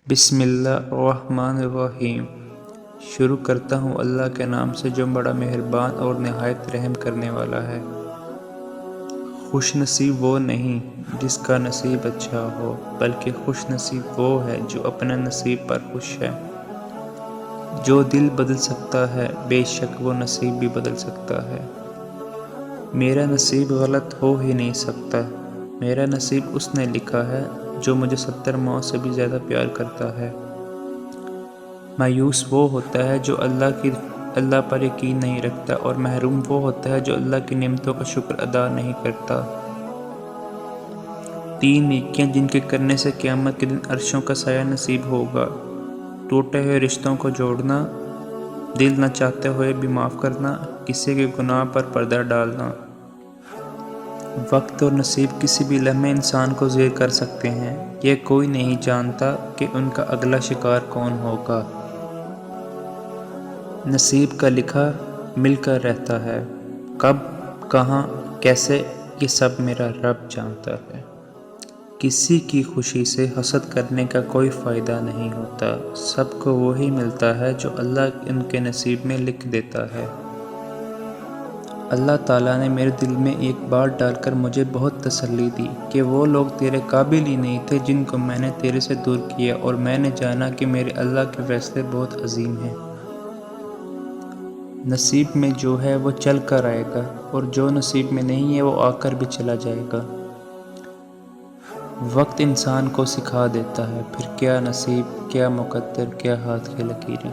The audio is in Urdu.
بسم اللہ الرحمن الرحیم۔ شروع کرتا ہوں اللہ کے نام سے جو بڑا مہربان اور نہایت رحم کرنے والا ہے۔ خوش نصیب وہ نہیں جس کا نصیب اچھا ہو، بلکہ خوش نصیب وہ ہے جو اپنے نصیب پر خوش ہے۔ جو دل بدل سکتا ہے بے شک وہ نصیب بھی بدل سکتا ہے۔ میرا نصیب غلط ہو ہی نہیں سکتا۔ میرا نصیب اس نے لکھا ہے جو مجھے 70 ماؤں سے بھی زیادہ پیار کرتا ہے۔ مایوس وہ ہوتا ہے جو اللہ پر یقین نہیں رکھتا، اور محروم وہ ہوتا ہے جو اللہ کی نعمتوں کا شکر ادا نہیں کرتا۔ 3 نیکیاں جن کے کرنے سے قیامت کے دن عرشوں کا سایہ نصیب ہوگا: ٹوٹے ہوئے رشتوں کو جوڑنا، دل نہ چاہتے ہوئے بھی معاف کرنا، کسی کے گناہ پر پردہ ڈالنا۔ وقت اور نصیب کسی بھی لمحے انسان کو زیر کر سکتے ہیں، یہ کوئی نہیں جانتا کہ ان کا اگلا شکار کون ہوگا۔ نصیب کا لکھا مل کر رہتا ہے، کب، کہاں، کیسے، یہ سب میرا رب جانتا ہے۔ کسی کی خوشی سے حسد کرنے کا کوئی فائدہ نہیں ہوتا، سب کو وہی ملتا ہے جو اللہ ان کے نصیب میں لکھ دیتا ہے۔ اللہ تعالیٰ نے میرے دل میں ایک بات ڈال کر مجھے بہت تسلی دی کہ وہ لوگ تیرے قابل ہی نہیں تھے جن کو میں نے تیرے سے دور کیا، اور میں نے جانا کہ میرے اللہ کے فیصلے بہت عظیم ہیں۔ نصیب میں جو ہے وہ چل کر آئے گا، اور جو نصیب میں نہیں ہے وہ آ کر بھی چلا جائے گا۔ وقت انسان کو سکھا دیتا ہے، پھر کیا نصیب، کیا مقدر، کیا ہاتھ کی لکیریں۔